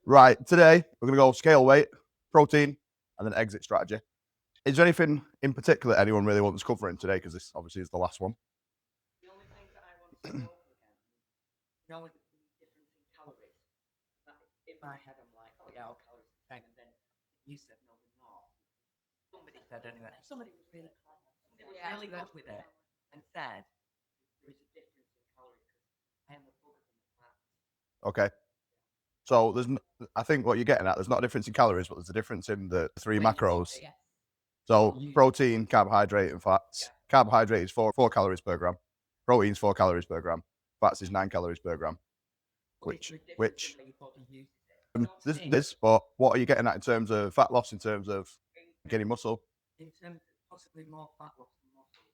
Right, today we're going to go scale weight, protein, and then exit strategy. Is there anything in particular anyone really wants covering today? Because this obviously is the last one. The only thing that I want to go over again, knowing the difference in calories. That in my head, I'm like, oh yeah, all calories are the same. And then you said, no, they're not. Somebody said anyway. Somebody was really clever. Somebody was really good with it and said there is a difference in calories because I am a bugger from the fat. Okay. So I think what you're getting at, there's not a difference in calories, but there's a difference in the three macros. Yes. So protein, carbohydrate, and fats. Yeah. Carbohydrate is 4 calories per gram. Protein's 4 calories per gram. Fats is 9 calories per gram. Which this, but what are you getting at in terms of fat loss, in terms of getting muscle? In terms of possibly more fat loss and muscle,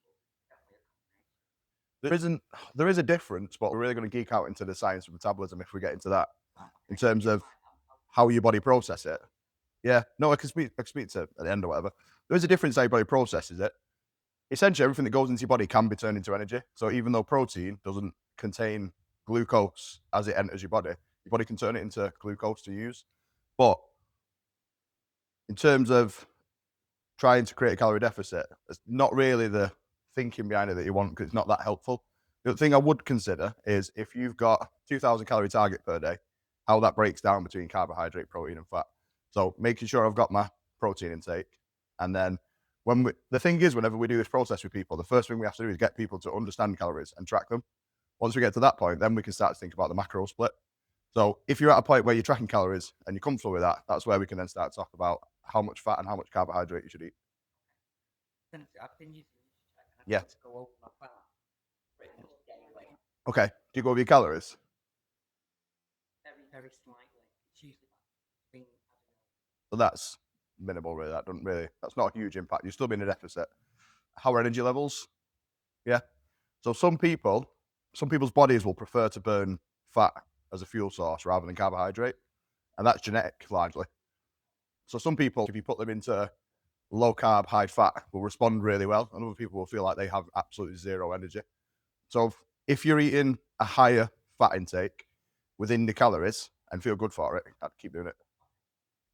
There is a difference, but we're really going to geek out into the science of metabolism if we get into that, in terms of how your body processes it. Yeah, no, I can speak to at the end or whatever. There is a difference how your body processes it. Essentially, everything that goes into your body can be turned into energy. So even though protein doesn't contain glucose as it enters your body can turn it into glucose to use. But in terms of trying to create a calorie deficit, it's not really the thinking behind it that you want, because it's not that helpful. The other thing I would consider is if you've got 2,000 calorie target per day, how that breaks down between carbohydrate, protein, and fat. So making sure I've got my protein intake, and then the thing is, whenever we do this process with people, the first thing we have to do is get people to understand calories and track them. Once we get to that point, then we can start to think about the macro split. So if you're at a point where you're tracking calories and you're comfortable with that, that's where we can then start to talk about how much fat and how much carbohydrate you should eat. I've been using Yeah. to go over my fat pretty much daily. Okay. Do you go over your calories? Very, very slightly. It's usually between, So that's minimal, really. That's not a huge impact. You're still being in a deficit. How are energy levels? Yeah. So some people's bodies will prefer to burn fat as a fuel source rather than carbohydrate, and that's genetic largely. So some people, if you put them into low carb, high fat, will respond really well, and other people will feel like they have absolutely zero energy. So if you're eating a higher fat intake within the calories and feel good for it, I'd keep doing it.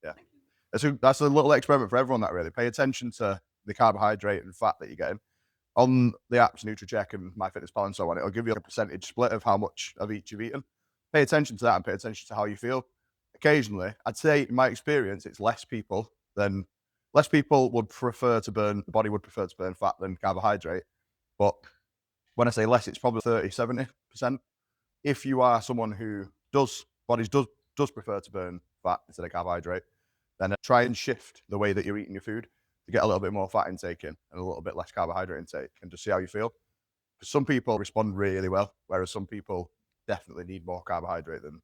Yeah. That's a little experiment for everyone, that really. Pay attention to the carbohydrate and fat that you're getting. On the apps, NutriCheck and MyFitnessPal and so on, it'll give you a percentage split of how much of each you've eaten. Pay attention to that and pay attention to how you feel. Occasionally, I'd say in my experience, it's less people would prefer to burn, the body would prefer to burn fat than carbohydrate. But when I say less, it's probably 30-70%. If you are someone who does prefer to burn fat instead of carbohydrate, then try and shift the way that you're eating your food to get a little bit more fat intake in and a little bit less carbohydrate intake, and just see how you feel. Some people respond really well, whereas some people definitely need more carbohydrate than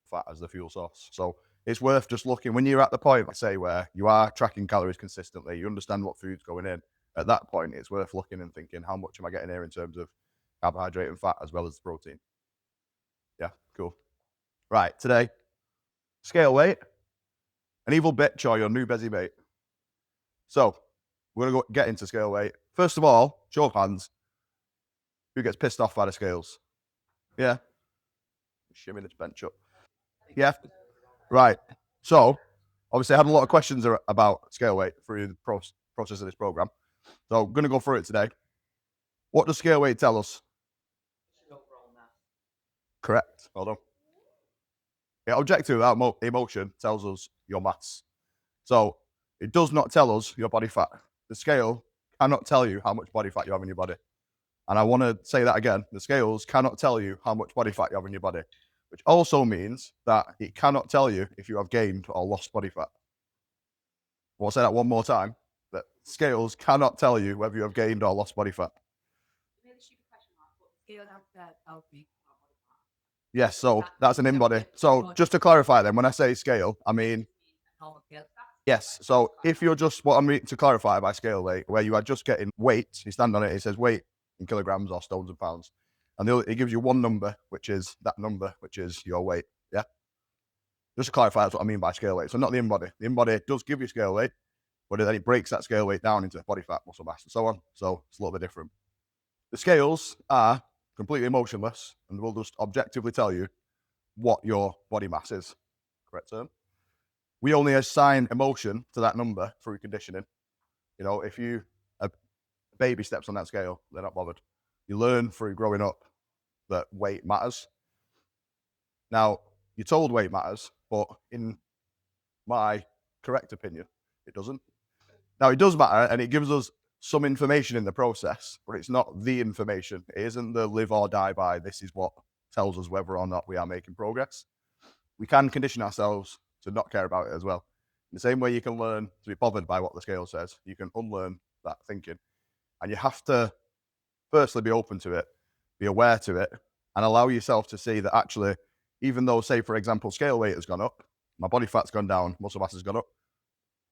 fat as the fuel source. So it's worth just looking when you're at the point, let's say, where you are tracking calories consistently, you understand what food's going in. At that point, it's worth looking and thinking, how much am I getting here in terms of carbohydrate and fat as well as the protein? Yeah, cool. Right, today, scale weight, an evil bitch or your new busy mate. So we're going to get into scale weight. First of all, show of hands, who gets pissed off by the scales? Yeah. Shimmy this bench up. Yeah. Right. So obviously I had a lot of questions about scale weight through the process of this program. So I'm going to go through it today. What does scale weight tell us? Correct. Well done. Yeah, objective without emotion tells us your mass. So it does not tell us your body fat. The scale cannot tell you how much body fat you have in your body. And I want to say that again. The scales cannot tell you how much body fat you have in your body, which also means that it cannot tell you if you have gained or lost body fat. I'll say that one more time. That scales cannot tell you whether you have gained or lost body fat. Yes, so that's an in-body. So just to clarify then, when I say scale, I mean, yes. So if you're just, what I'm to clarify by scale weight, where you are just getting weight, you stand on it, it says weight in kilograms or stones and pounds. And it gives you one number, which is that number, which is your weight. Yeah. Just to clarify, that's what I mean by scale weight. So not the in-body. The in-body does give you scale weight, but then it breaks that scale weight down into body fat, muscle mass, and so on. So it's a little bit different. The scales are completely emotionless and will just objectively tell you what your body mass is. correct term. We only assign emotion to that number through conditioning. You know, if a baby steps on that scale, they're not bothered. You learn through growing up that weight matters. Now, you're told weight matters, but in my correct opinion, it doesn't. Now, it does matter, and it gives us some information in the process, but it's not the information. It isn't the live or die by. This is what tells us whether or not we are making progress. We can condition ourselves to not care about it as well. In the same way you can learn to be bothered by what the scale says, you can unlearn that thinking. And you have to firstly be open to it, be aware to it, and allow yourself to see that actually, even though, say, for example, scale weight has gone up, my body fat's gone down, muscle mass has gone up,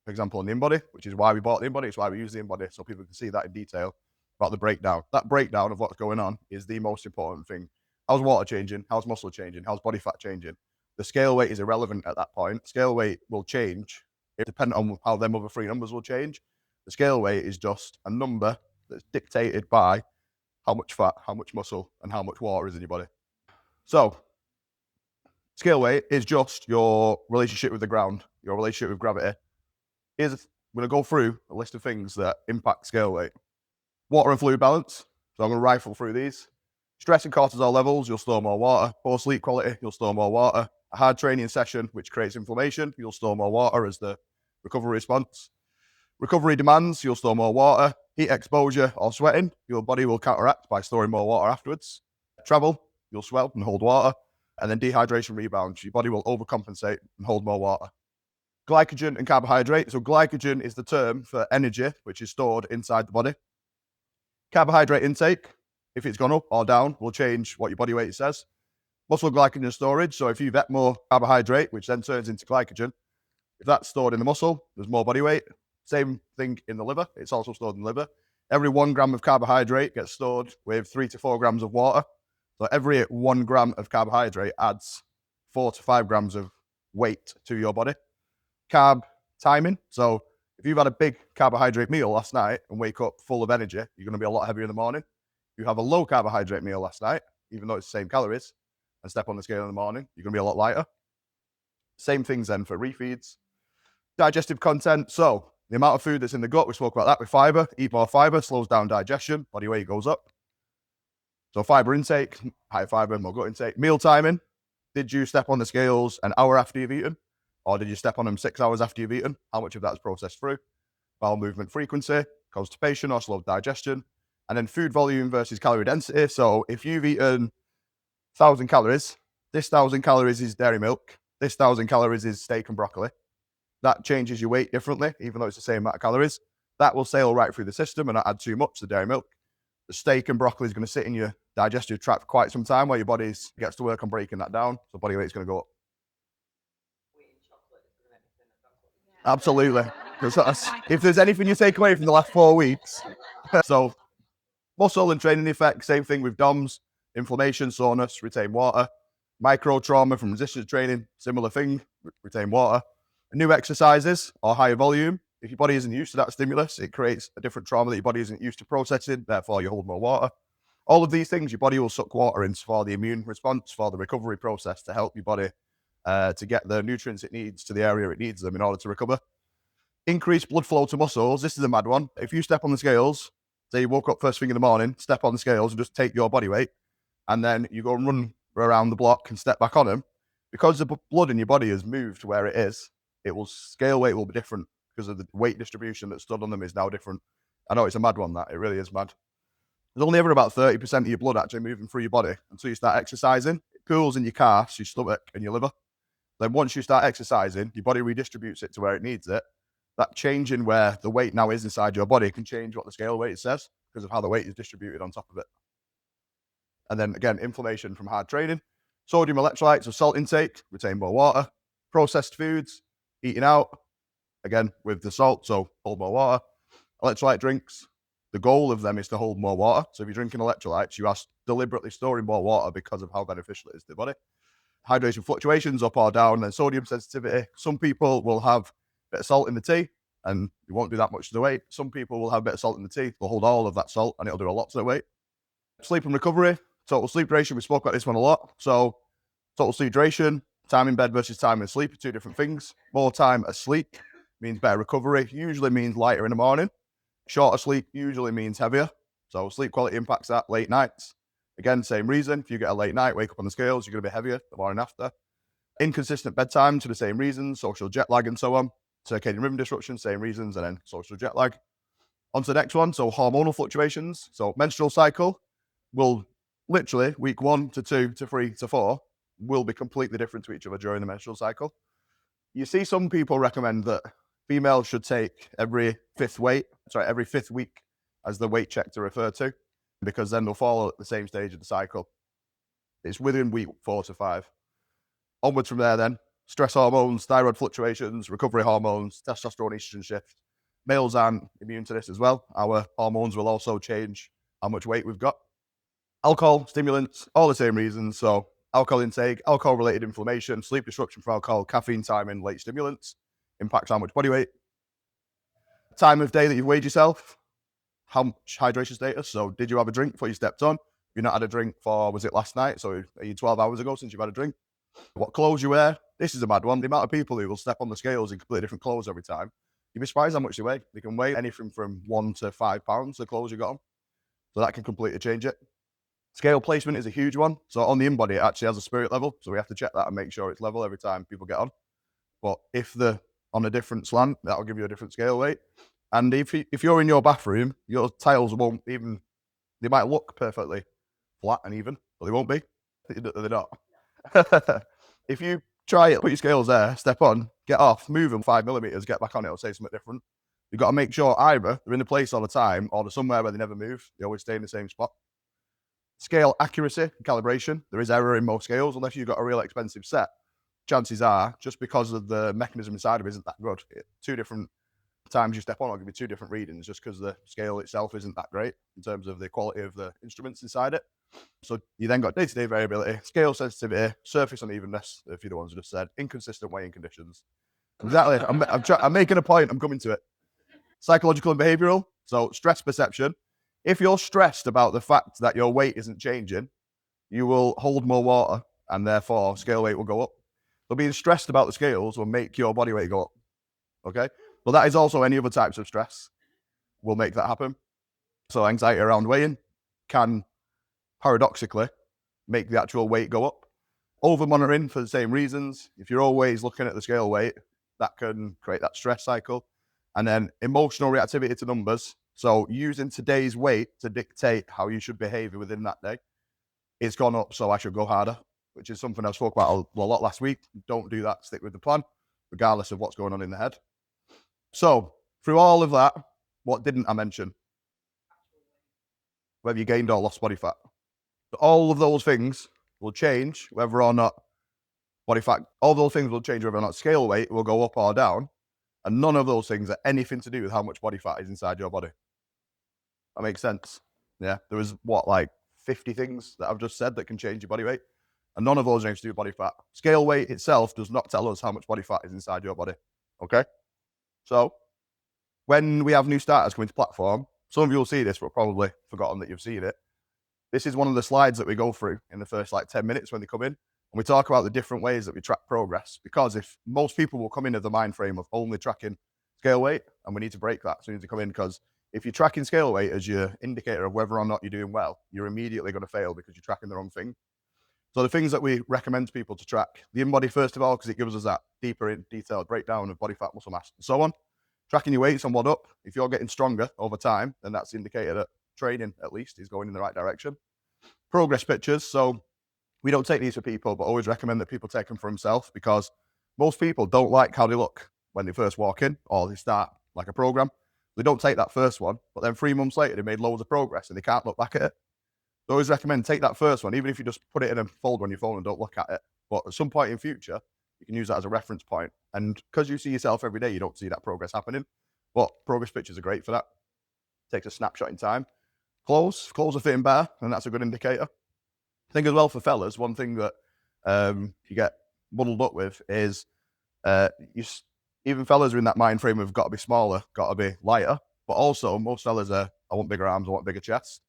for example, on the InBody, which is why we bought the InBody, it's why we use the InBody, so people can see that in detail about the breakdown. That breakdown of what's going on is the most important thing. How's water changing? How's muscle changing? How's body fat changing? The scale weight is irrelevant at that point. Scale weight will change depending on how them other three numbers will change. The scale weight is just a number that's dictated by how much fat, how much muscle, and how much water is in your body. So, scale weight is just your relationship with the ground, your relationship with gravity. I'm going to go through a list of things that impact scale weight. Water and fluid balance. So I'm going to rifle through these. Stress and cortisol levels, you'll store more water. Poor sleep quality, you'll store more water. A hard training session, which creates inflammation, you'll store more water as the recovery response. Recovery demands, you'll store more water. Heat exposure or sweating, your body will counteract by storing more water afterwards. Travel, you'll swell and hold water. And then dehydration rebounds, your body will overcompensate and hold more water. Glycogen and carbohydrate. So glycogen is the term for energy, which is stored inside the body. Carbohydrate intake, if it's gone up or down, will change what your body weight says. Muscle glycogen storage. So if you've ate more carbohydrate, which then turns into glycogen, if that's stored in the muscle, there's more body weight. Same thing in the liver. It's also stored in the liver. Every 1 gram of carbohydrate gets stored with 3 to 4 grams of water. So every 1 gram of carbohydrate adds 4 to 5 grams of weight to your body. Carb timing. So if you've had a big carbohydrate meal last night and wake up full of energy, you're going to be a lot heavier in the morning. If you have a low carbohydrate meal last night, even though it's the same calories, and step on the scale in the morning, you're going to be a lot lighter. Same things then for refeeds. Digestive content. So the amount of food that's in the gut, we spoke about that with fiber. Eat more fiber, slows down digestion, body weight goes up. So fiber intake, high fiber, more gut intake. Meal timing. Did you step on the scales an hour after you've eaten? Or did you step on them 6 hours after you've eaten? How much of that is processed through? Bowel movement frequency, constipation or slowed digestion. And then food volume versus calorie density. So if you've eaten 1,000 calories, this 1,000 calories is dairy milk. This 1,000 calories is steak and broccoli. That changes your weight differently, even though it's the same amount of calories. That will sail right through the system and not add too much to dairy milk. The steak and broccoli is going to sit in your digestive tract for quite some time while your body gets to work on breaking that down. So body weight is going to go up. Absolutely. If there's anything you take away from the last 4 weeks. So muscle and training effects, same thing with DOMS, inflammation, soreness, retain water. Micro trauma from resistance training, similar thing, retain water. New exercises or higher volume. If your body isn't used to that stimulus, it creates a different trauma that your body isn't used to processing, therefore you hold more water. All of these things, your body will suck water in for the immune response, for the recovery process to help your body to get the nutrients it needs to the area it needs them in order to recover. Increased blood flow to muscles. This is a mad one. If you step on the scales, say you woke up first thing in the morning, step on the scales and just take your body weight, and then you go and run around the block and step back on them, because the blood in your body has moved to where it is, scale weight will be different because of the weight distribution that's stood on them is now different. I know it's a mad one, that. It really is mad. There's only ever about 30% of your blood actually moving through your body until you start exercising. It pools in your calves, your stomach, and your liver. Then once you start exercising, your body redistributes it to where it needs it. That change in where the weight now is inside your body can change what the scale weight says because of how the weight is distributed on top of it. And then again, inflammation from hard training. Sodium electrolytes, so salt intake, retain more water. Processed foods, eating out, again with the salt, so hold more water. Electrolyte drinks, the goal of them is to hold more water. So if you're drinking electrolytes, you are deliberately storing more water because of how beneficial it is to the body. Hydration fluctuations up or down, and sodium sensitivity. Some people will have a bit of salt in the tea and you won't do that much to the weight. Some people will have a bit of salt in the tea, they'll hold all of that salt and it'll do a lot to the weight. Sleep and recovery, total sleep duration, we spoke about this one a lot. So total sleep duration, Time in bed versus time in sleep are two different things. More time asleep means better recovery, usually means lighter in the morning. Shorter sleep usually means heavier. So sleep quality impacts that. Late nights, again, same reason. If you get a late night, wake up on the scales, you're going to be heavier the morning after. Inconsistent bedtime for the same reasons, social jet lag and so on. Circadian rhythm disruption, same reasons, and then social jet lag. On to the next one. So hormonal fluctuations. So menstrual cycle will literally week 1 to 2 to 3 to 4 will be completely different to each other during the menstrual cycle. You see some people recommend that females should take every fifth week as the weight check to refer to, because then they'll fall at the same stage of the cycle. It's within week 4 to 5. Onwards from there then, stress hormones, thyroid fluctuations, recovery hormones, testosterone, estrogen shift. Males aren't immune to this as well. Our hormones will also change how much weight we've got. Alcohol, stimulants, all the same reasons. So alcohol intake, alcohol-related inflammation, sleep disruption from alcohol, caffeine, timing, late stimulants, impacts how much body weight. Time of day that you've weighed yourself, how much hydration status. So did you have a drink before you stepped on? You've not had a drink for, was it last night? So are you 12 hours ago since you've had a drink? What clothes you wear? This is a mad one. The amount of people who will step on the scales in completely different clothes every time. You'd be surprised how much they weigh. They can weigh anything from 1 to 5 pounds, the clothes you got on. So that can completely change it. Scale placement is a huge one. So on the in-body, it actually has a spirit level. So we have to check that and make sure it's level every time people get on. But if they're on a different slant, that'll give you a different scale weight. And if you're in your bathroom, your tiles won't even, they might look perfectly flat and even, but they won't be. They're not. If you try it, put your scales there, step on, get off, move them 5 millimeters, get back on it, it'll say something different. You've got to make sure either they're in the place all the time or they're somewhere where they never move. They always stay in the same spot. Scale accuracy and calibration. There is error in most scales unless you've got a real expensive set. Chances are, just because of the mechanism inside of it isn't that good. 2 different times you step on, it'll give you 2 different readings just because the scale itself isn't that great in terms of the quality of the instruments inside it. So you then got day-to-day variability, scale sensitivity, surface unevenness, a few of the ones I just said, inconsistent weighing conditions. Exactly. I'm making a point. I'm coming to it. Psychological and behavioral. So stress perception. If you're stressed about the fact that your weight isn't changing, you will hold more water and therefore scale weight will go up. So being stressed about the scales will make your body weight go up. Okay? But that is also any other types of stress will make that happen. So anxiety around weighing can paradoxically make the actual weight go up. Over monitoring for the same reasons. If you're always looking at the scale weight, that can create that stress cycle. And then emotional reactivity to numbers. So using today's weight to dictate how you should behave within that day. It's gone up, so I should go harder, which is something I spoke about a lot last week. Don't do that. Stick with the plan, regardless of what's going on in the head. So through all of that, what didn't I mention? Whether you gained or lost body fat. All of those things will change whether or not body fat, all those things will change whether or not scale weight will go up or down. And none of those things are anything to do with how much body fat is inside your body. That makes sense. Yeah. There was like 50 things that I've just said that can change your body weight. And none of those are anything to do with body fat. Scale weight itself does not tell us how much body fat is inside your body. Okay? So when we have new starters coming to platform, some of you will see this, but probably forgotten that you've seen it. This is one of the slides that we go through in the first 10 minutes when they come in. And we talk about the different ways that we track progress. Because if most people will come in with the mind frame of only tracking scale weight, and we need to break that as soon as you come in, because if you're tracking scale weight as your indicator of whether or not you're doing well, you're immediately going to fail because you're tracking the wrong thing. So the things that we recommend to people to track, the in-body first of all, because it gives us that deeper detailed breakdown of body fat, muscle mass, and so on. Tracking your weights on what up. If you're getting stronger over time, then that's the indicator that training, at least, is going in the right direction. Progress pictures. So we don't take these for people, but always recommend that people take them for themselves, because most people don't like how they look when they first walk in or they start like a program. They don't take that first one, but then 3 months later, they made loads of progress and they can't look back at it. So I always recommend take that first one, even if you just put it in a folder on your phone and don't look at it. But at some point in future, you can use that as a reference point. And because you see yourself every day, you don't see that progress happening. But progress pictures are great for that. Takes a snapshot in time. Clothes are fitting better, and that's a good indicator. I think as well for fellas, one thing that you get muddled up with is even fellas are in that mind frame of got to be smaller, got to be lighter. But also, most fellas are, I want bigger arms, I want bigger chest.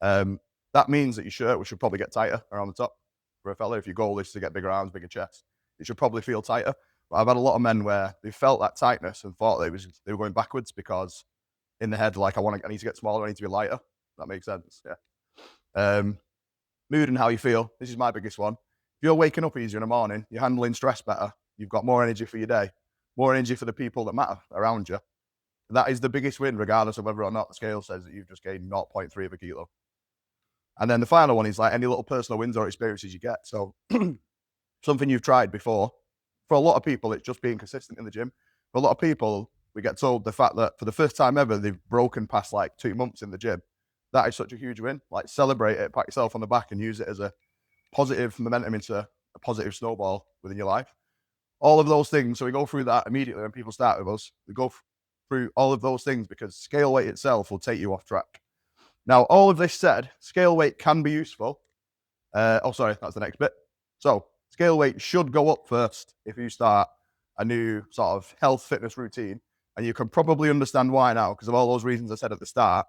That means that your shirt should probably get tighter around the top for a fella if your goal is to get bigger arms, bigger chest. it should probably feel tighter. But I've had a lot of men where they felt that tightness and thought they were going backwards because in the head, like, I need to get smaller, I need to be lighter. That makes sense. Yeah. Mood and how you feel. This is my biggest one. If you're waking up easier in the morning, you're handling stress better, you've got more energy for your day, more energy for the people that matter around you. That is the biggest win, regardless of whether or not the scale says that you've just gained 0.3 of a kilo. And then the final one is like any little personal wins or experiences you get. So something you've tried before. For a lot of people, it's just being consistent in the gym. For a lot of people, we get told the fact that for the first time ever, they've broken past like 2 months in the gym. That is such a huge win. Like, celebrate it, pat yourself on the back, and use it as a positive momentum into a positive snowball within your life. All of those things. So we go through that immediately when people start with us. We go through all of those things because scale weight itself will take you off track. Now, all of this said, scale weight can be useful. Sorry, that's the next bit. So scale weight should go up first if you start a new sort of health fitness routine. And you can probably understand why now, because of all those reasons I said at the start.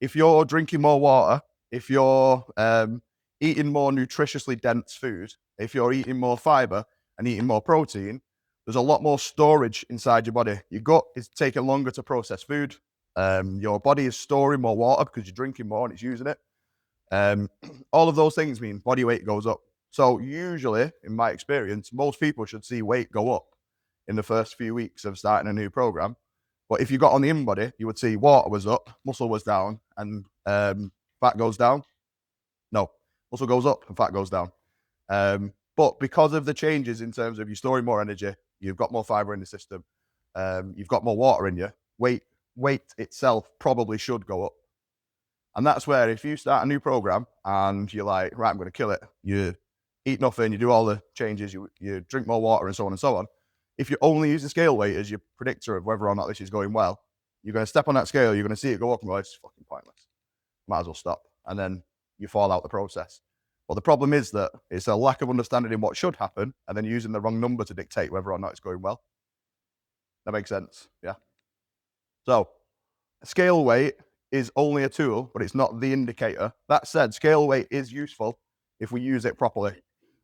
If you're drinking more water, if you're eating more nutritiously dense food, if you're eating more fiber and eating more protein, there's a lot more storage inside your body. Your gut is taking longer to process food. Your body is storing more water because you're drinking more and it's using it. All of those things mean body weight goes up. So usually, in my experience, most people should see weight go up in the first few weeks of starting a new program. But if you got on the InBody, you would see water was up, muscle was down, and fat goes down. No, muscle goes up and fat goes down. But because of the changes in terms of you storing more energy, you've got more fiber in the system, you've got more water in you, weight itself probably should go up. And that's where if you start a new program and you're like, right, I'm going to kill it, you eat nothing, you do all the changes, you drink more water and so on and so on. If you only use the scale weight as your predictor of whether or not this is going well, you're going to step on that scale, you're going to see it go up and go, it's fucking pointless. Might as well stop. And then you fall out the process. But the problem is that it's a lack of understanding in what should happen and then using the wrong number to dictate whether or not it's going well. That makes sense, yeah? So scale weight is only a tool, but it's not the indicator. That said, scale weight is useful if we use it properly.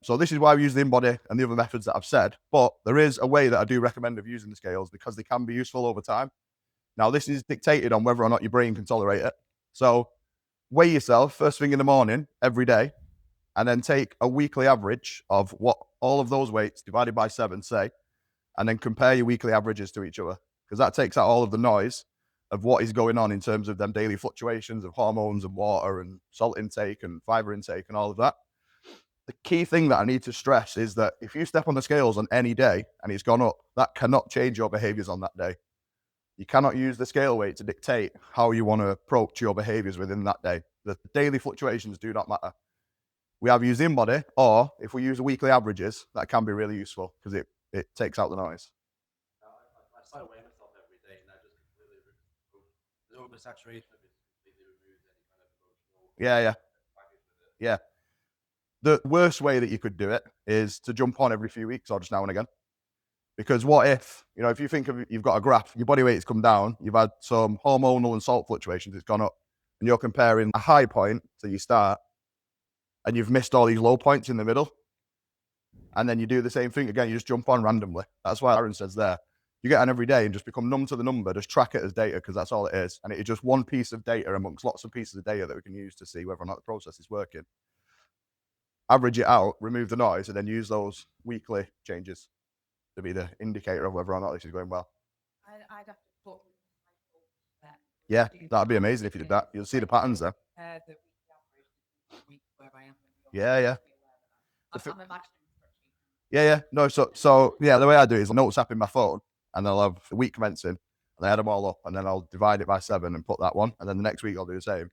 So this is why we use the InBody and the other methods that I've said. But there is a way that I do recommend of using the scales because they can be useful over time. Now, this is dictated on whether or not your brain can tolerate it. So weigh yourself first thing in the morning every day, and then take a weekly average of what all of those weights divided by 7 say, and then compare your weekly averages to each other, because that takes out all of the noise of what is going on in terms of them daily fluctuations of hormones and water and salt intake and fiber intake and all of that. The key thing that I need to stress is that if you step on the scales on any day and it's gone up, that cannot change your behaviors on that day. You cannot use the scale weight to dictate how you want to approach your behaviors within that day. The daily fluctuations do not matter. We have used InBody, or if we use weekly averages, that can be really useful because it takes out the noise. I started weighing myself every day, and that just completely removed the oversaturation of it. Completely removes any kind of emotional baggage with it. Yeah. The worst way that you could do it is to jump on every few weeks or just now and again. Because what if, if you think of, you've got a graph, your body weight has come down, you've had some hormonal and salt fluctuations, it's gone up, and you're comparing a high point to you start, and you've missed all these low points in the middle, and then you do the same thing again, you just jump on randomly. That's why Aaron says there, you get on every day and just become numb to the number, just track it as data, because that's all it is. And it is just one piece of data amongst lots of pieces of data that we can use to see whether or not the process is working. Average it out, remove the noise, and then use those weekly changes to be the indicator of whether or not this is going well. I'd have to put that. Yeah, that'd be amazing if you did that. You'll see the patterns there. The week where I am. Yeah. I'm imagining. Yeah. No, so yeah, the way I do it is notes app in my phone, and I'll have the week commencing, and I add them all up, and then I'll divide it by 7 and put that one, and then the next week I'll do the same.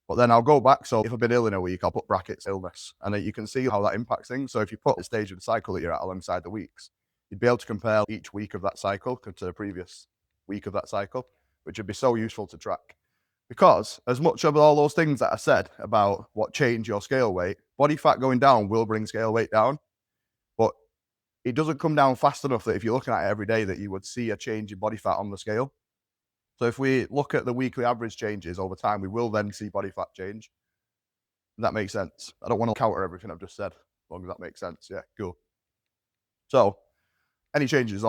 But then I'll go back. So if I've been ill in a week, I'll put brackets illness, and then you can see how that impacts things. So if you put the stage of the cycle that you're at alongside the weeks, you'd be able to compare each week of that cycle to the previous week of that cycle, which would be so useful to track. Because as much of all those things that I said about what change your scale weight, body fat going down will bring scale weight down, but it doesn't come down fast enough that if you're looking at it every day that you would see a change in body fat on the scale. So if we look at the weekly average changes over time, we will then see body fat change. That makes sense. I don't want to counter everything I've just said, as long as that makes sense. Yeah, cool. So, any questions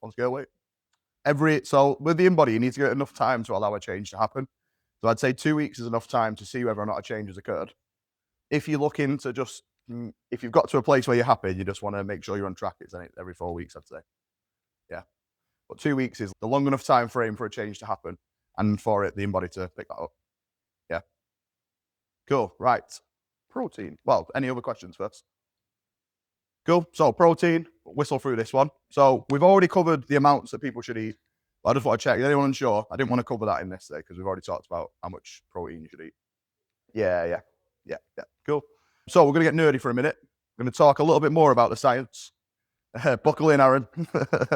on scale weight? So with the InBody, you need to get enough time to allow a change to happen. So I'd say 2 weeks is enough time to see whether or not a change has occurred. If you're looking to just, if you've got to a place where you're happy, you just want to make sure you're on track, it's every 4 weeks, I'd say. Yeah. But 2 weeks is the long enough time frame for a change to happen and for the InBody to pick that up. Yeah. Cool. Right. Protein. Well, any other questions first? Cool. So protein, whistle through this one. So we've already covered the amounts that people should eat. But I just want to check. Is anyone unsure? I didn't want to cover that in this day because we've already talked about how much protein you should eat. Yeah. Cool. So we're going to get nerdy for a minute. We're going to talk a little bit more about the science. Buckle in, Aaron.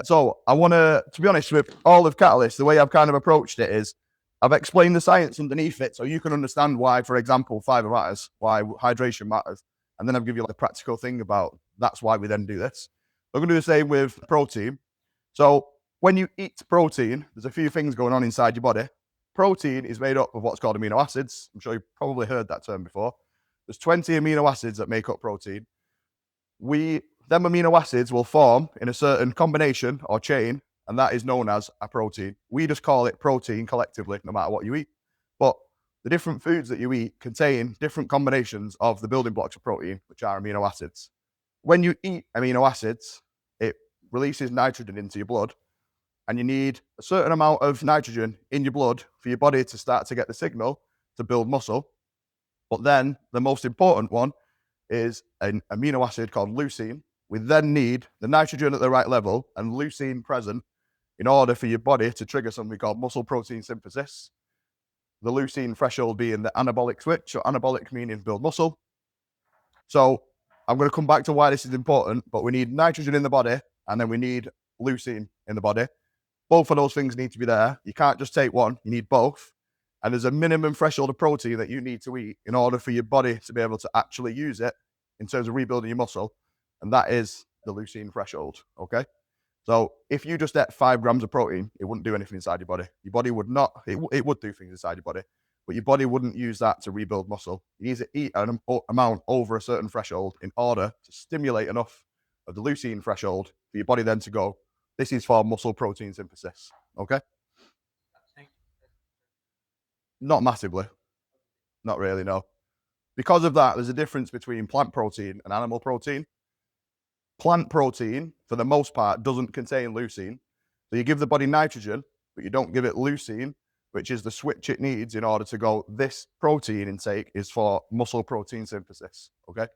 So I want to be honest, with all of Catalyst, the way I've kind of approached it is I've explained the science underneath it so you can understand why, for example, fiber matters, why hydration matters. And then I'll give you like a practical thing about that's why we then do this. We're going to do the same with protein. So when you eat protein, there's a few things going on inside your body. Protein is made up of what's called amino acids. I'm sure you've probably heard that term before. There's 20 amino acids that make up protein. Them amino acids will form in a certain combination or chain, and that is known as a protein. We just call it protein collectively, no matter what you eat. But the different foods that you eat contain different combinations of the building blocks of protein, which are amino acids. When you eat amino acids, it releases nitrogen into your blood, and you need a certain amount of nitrogen in your blood for your body to start to get the signal to build muscle. But then the most important one is an amino acid called leucine. We then need the nitrogen at the right level and leucine present in order for your body to trigger something called muscle protein synthesis. The leucine threshold being the anabolic switch, so anabolic meaning build muscle. So I'm going to come back to why this is important, but we need nitrogen in the body and then we need leucine in the body. Both of those things need to be there. You can't just take one, you need both. And there's a minimum threshold of protein that you need to eat in order for your body to be able to actually use it in terms of rebuilding your muscle. And that is the leucine threshold, okay? So if you just ate 5 grams of protein, it wouldn't do anything inside your body. Your body would not, it would do things inside your body, but your body wouldn't use that to rebuild muscle. You need to eat an amount over a certain threshold in order to stimulate enough of the leucine threshold for your body then to go, this is for muscle protein synthesis, okay? Not massively. Not really, no. Because of that, there's a difference between plant protein and animal protein. Plant protein, for the most part, doesn't contain leucine. So you give the body nitrogen, but you don't give it leucine, which is the switch it needs in order to go, this protein intake is for muscle protein synthesis, okay?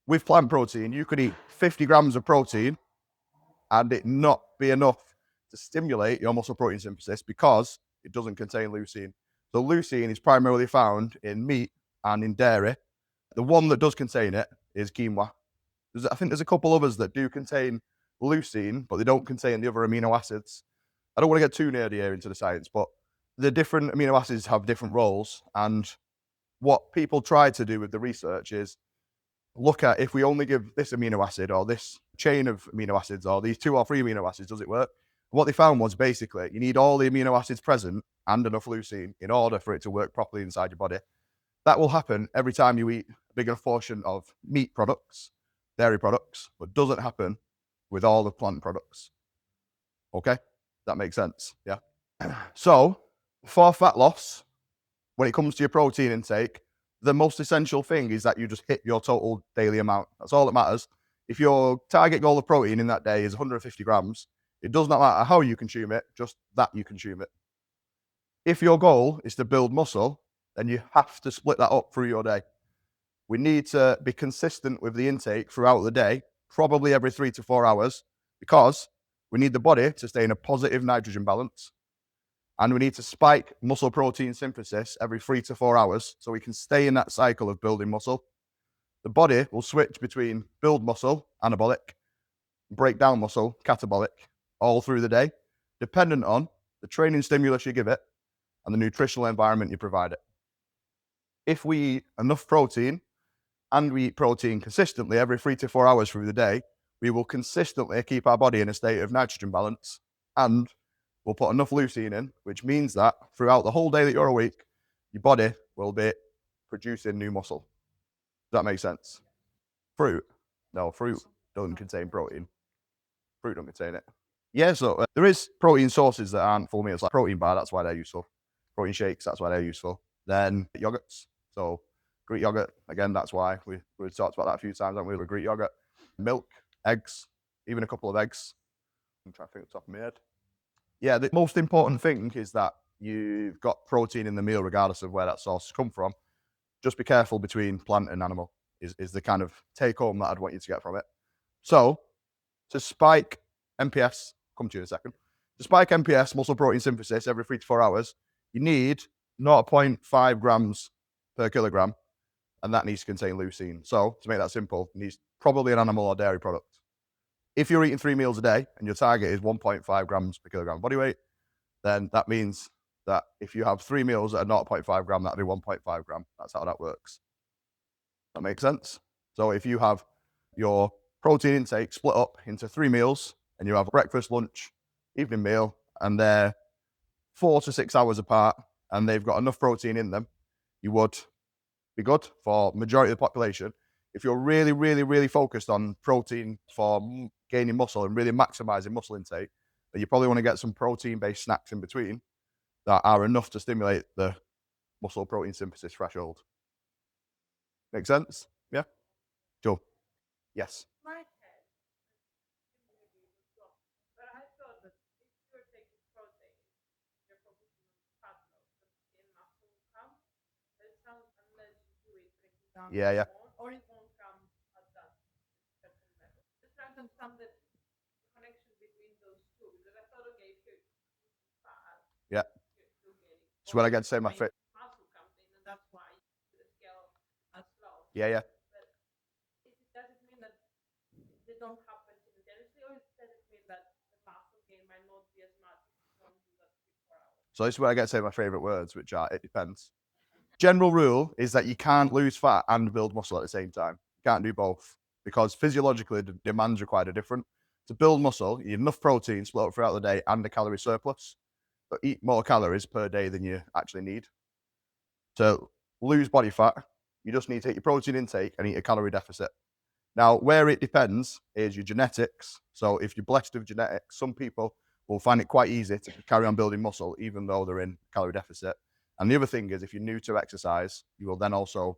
With plant protein, you could eat 50 grams of protein and it not be enough to stimulate your muscle protein synthesis because it doesn't contain leucine. So leucine is primarily found in meat and in dairy. The one that does contain it is quinoa. I think there's a couple others that do contain leucine, but they don't contain the other amino acids. I don't want to get too nerdy here into the science, but the different amino acids have different roles. And what people try to do with the research is look at if we only give this amino acid or this chain of amino acids or these 2 or 3 amino acids, does it work? What they found was basically you need all the amino acids present and enough leucine in order for it to work properly inside your body. That will happen every time you eat a big enough portion of meat products, dairy products, but doesn't happen with all the plant products. Okay? That makes sense, yeah? So, for fat loss, when it comes to your protein intake, the most essential thing is that you just hit your total daily amount. That's all that matters. If your target goal of protein in that day is 150 grams, it does not matter how you consume it, just that you consume it. If your goal is to build muscle, then you have to split that up through your day. We need to be consistent with the intake throughout the day, probably every 3 to 4 hours, because we need the body to stay in a positive nitrogen balance. And we need to spike muscle protein synthesis every 3 to 4 hours so we can stay in that cycle of building muscle. The body will switch between build muscle, anabolic, break down muscle, catabolic, all through the day, dependent on the training stimulus you give it and the nutritional environment you provide it. If we eat enough protein and we eat protein consistently every 3 to 4 hours through the day, we will consistently keep our body in a state of nitrogen balance and we'll put enough leucine in, which means that throughout the whole day that you're awake, your body will be producing new muscle. Does that make sense? Fruit? No, fruit. don't contain protein. Fruit don't contain it. Yeah, so there is protein sources that aren't full meals, like protein bar, that's why they're useful. Protein shakes, that's why they're useful. Then yogurts. So Greek yogurt, again, that's why we've talked about that a few times, haven't we, with Greek yogurt. Milk, eggs, even a couple of eggs. I'm trying to think off the top of my head. Yeah, the most important thing is that you've got protein in the meal, regardless of where that source has come from. Just be careful between plant and animal, is the kind of take home that I'd want you to get from it. So, to spike MPS, come to you in a second. To spike MPS, muscle protein synthesis, every 3 to 4 hours, you need 0.5 grams per kilogram, and that needs to contain leucine. So, to make that simple, it needs probably an animal or dairy product. If you're eating 3 meals a day and your target is 1.5 grams per kilogram body weight, then that means that if you have 3 meals at a 0.5 gram, that'll be 1.5 gram. That's how that works. That makes sense? So if you have your protein intake split up into 3 meals and you have breakfast, lunch, evening meal, and they're 4 to 6 hours apart and they've got enough protein in them, you would be good for majority of the population. If you're really, really, really focused on protein for gaining muscle and really maximizing muscle intake, then you probably want to get some protein-based snacks in between that are enough to stimulate the muscle protein synthesis threshold. Make sense? Yeah? Joe? Yes. My head, maybe it was wrong, but I thought that if you're taking protein, you're focusing on fat loss, but in muscle will come. But it sounds unless you do it breaking down Yeah. more, or it won't come at that certain level. Just trying to understand the connection between those two, because I thought, okay, if you're eating fat, Yeah. you're still getting. So when I get to say my muscle fit. comes in, and that's why the scale as low. Yeah. Does it mean that they don't happen simultaneously, or does it mean that the muscle gain might not be as much if you don't do that 3 4 hours? So this is where I get to say my favorite words, which are it depends. General rule is that you can't lose fat and build muscle at the same time. You can't do both because physiologically the demands required are different. To build muscle, you need enough protein split up throughout the day and a calorie surplus, but eat more calories per day than you actually need. To lose body fat, you just need to hit your protein intake and eat a calorie deficit. Now, where it depends is your genetics. So if you're blessed with genetics, some people will find it quite easy to carry on building muscle even though they're in calorie deficit. And the other thing is if you're new to exercise, you will then also,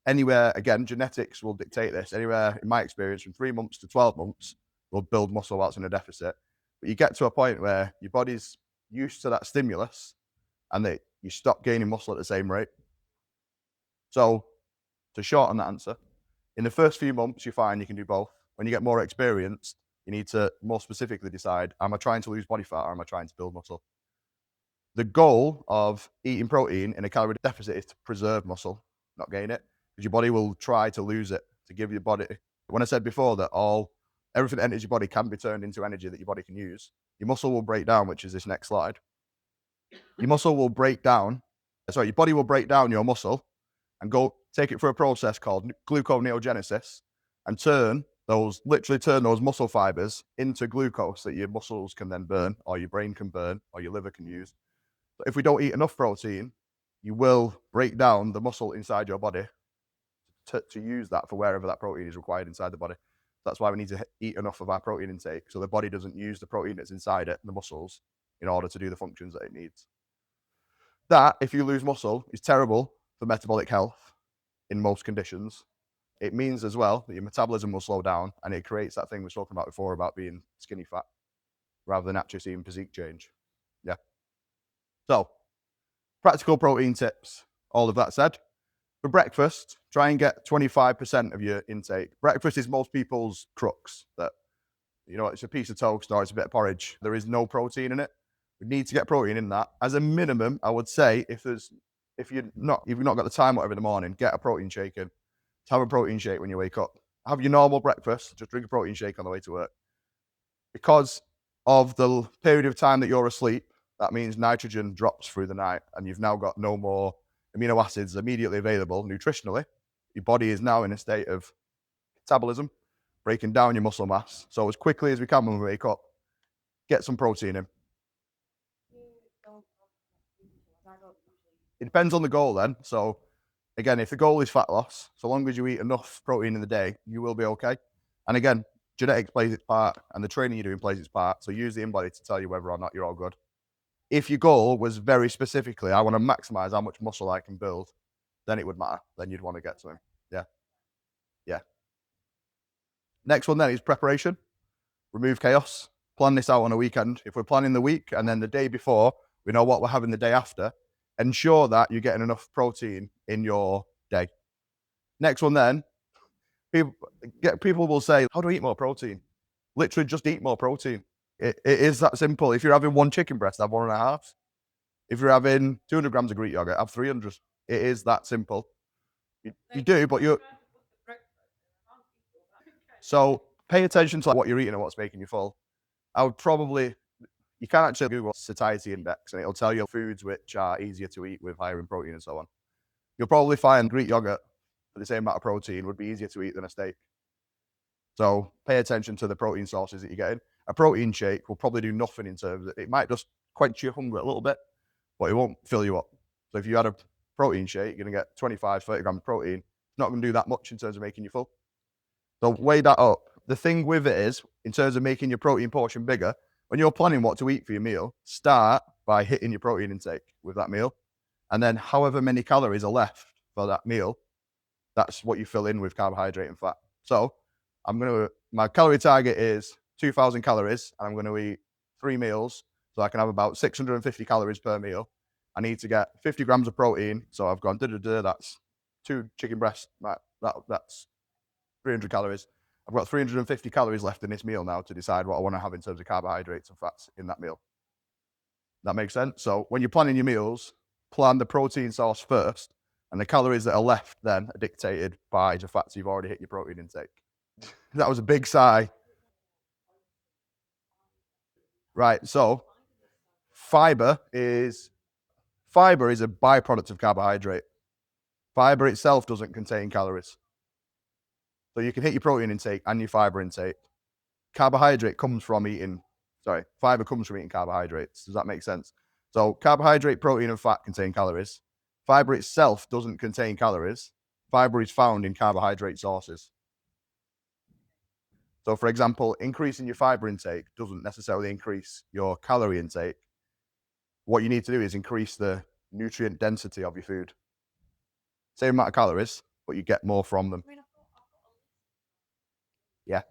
anywhere, again, genetics will dictate this, anywhere, in my experience, from 3 months to 12 months, will build muscle whilst in a deficit. But you get to a point where your body's used to that stimulus and you stop gaining muscle at the same rate. So to shorten that answer, in the first few months, you're fine, you can do both. When you get more experienced, you need to more specifically decide, am I trying to lose body fat or am I trying to build muscle? The goal of eating protein in a calorie deficit is to preserve muscle, not gain it, because your body will try to lose it to give your body. When I said before that everything that enters your body can be turned into energy that your body can use, your muscle will break down, which is this next slide. Your muscle will break down, your body will break down your muscle and go take it through a process called gluconeogenesis and literally turn those muscle fibers into glucose that your muscles can then burn, or your brain can burn, or your liver can use. But if we don't eat enough protein, you will break down the muscle inside your body to use that for wherever that protein is required inside the body. That's why we need to eat enough of our protein intake so the body doesn't use the protein that's inside it, the muscles, in order to do the functions that it needs. That, if you lose muscle, is terrible for metabolic health in most conditions. It means as well that your metabolism will slow down and it creates that thing we were talking about before about being skinny fat rather than actually seeing physique change. Yeah. So, practical protein tips, all of that said. For breakfast, try and get 25% of your intake. Breakfast is most people's crux, that, it's a piece of toast or it's a bit of porridge. There is no protein in it. We need to get protein in that. As a minimum, I would say if you've not got the time whatever in the morning, get a protein shake in. Have a protein shake when you wake up. Have your normal breakfast, just drink a protein shake on the way to work. Because of the period of time that you're asleep, that means nitrogen drops through the night and you've now got no more amino acids immediately available nutritionally. Your body is now in a state of catabolism, breaking down your muscle mass. So as quickly as we can when we wake up, get some protein in. It depends on the goal then. So again, if the goal is fat loss, so long as you eat enough protein in the day, you will be okay. And again, genetics plays its part, and the training you're doing plays its part. So use the InBody to tell you whether or not you're all good. If your goal was very specifically, I want to maximize how much muscle I can build, then it would matter. Then you'd want to get to him. Yeah. Yeah. Next one then is preparation. Remove chaos. Plan this out on a weekend. If we're planning the week and then the day before, we know what we're having the day after, ensure that you're getting enough protein in your day. Next one then, people will say, how do I eat more protein? Literally just eat more protein. It is that simple. If you're having 1 chicken breast, have 1.5. If you're having 200 grams of Greek yogurt, have 300. It is that simple. You do, but you're... So pay attention to what you're eating and what's making you full. I would probably... You can actually Google satiety index and it'll tell you foods which are easier to eat with higher in protein and so on. You'll probably find Greek yogurt for the same amount of protein would be easier to eat than a steak. So pay attention to the protein sources that you're getting. A protein shake will probably do nothing in terms of, it might just quench your hunger a little bit, but it won't fill you up. So if you had a protein shake, you're going to get 25, 30 grams of protein. It's not going to do that much in terms of making you full. So weigh that up. The thing with it is, in terms of making your protein portion bigger, when you're planning what to eat for your meal, start by hitting your protein intake with that meal. And then however many calories are left for that meal, that's what you fill in with carbohydrate and fat. So my calorie target is 2,000 calories, and I'm going to eat 3 meals. So I can have about 650 calories per meal. I need to get 50 grams of protein. So I've gone, that's 2 chicken breasts. That's 300 calories. I've got 350 calories left in this meal now to decide what I want to have in terms of carbohydrates and fats in that meal. That makes sense? So when you're planning your meals, plan the protein source first, and the calories that are left then are dictated by the fats you've already hit your protein intake. That was a big sigh. Right, so fiber is a byproduct of carbohydrate. Fiber itself doesn't contain calories. So you can hit your protein intake and your fiber intake. Fiber comes from eating carbohydrates. Does that make sense? So carbohydrate, protein, and fat contain calories. Fiber itself doesn't contain calories. Fiber is found in carbohydrate sources. So for example, increasing your fiber intake doesn't necessarily increase your calorie intake. What you need to do is increase the nutrient density of your food. Same amount of calories, but you get more from them. Yeah.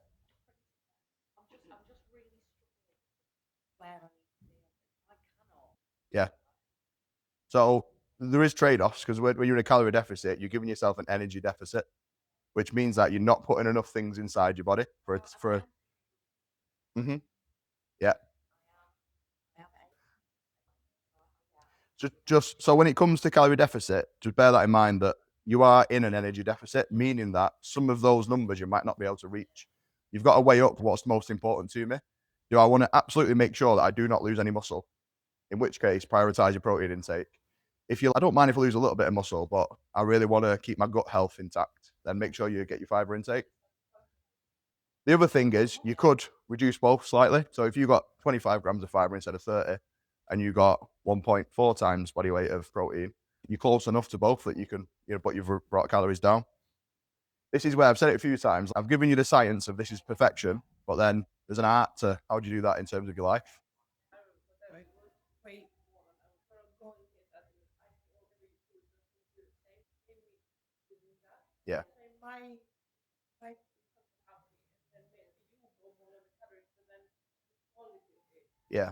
I'm just really struggling where I need to be. I cannot. Yeah. So there is trade-offs, because when you're in a calorie deficit, you're giving yourself an energy deficit, which means that you're not putting enough things inside your body Yeah. Just so when it comes to calorie deficit, just bear that in mind, that you are in an energy deficit, meaning that some of those numbers you might not be able to reach. You've got to weigh up what's most important to me. Do I want to absolutely make sure that I do not lose any muscle? In which case, prioritize your protein intake. I don't mind if I lose a little bit of muscle, but I really want to keep my gut health intact, then make sure you get your fiber intake. The other thing is, you could reduce both slightly. So if you got 25 grams of fiber instead of 30, and you got 1.4 times body weight of protein, you're close enough to both that you can, but you've brought calories down. This is where I've said it a few times. I've given you the science of this is perfection, but then there's an art to how do you do that in terms of your life. Yeah. Yeah.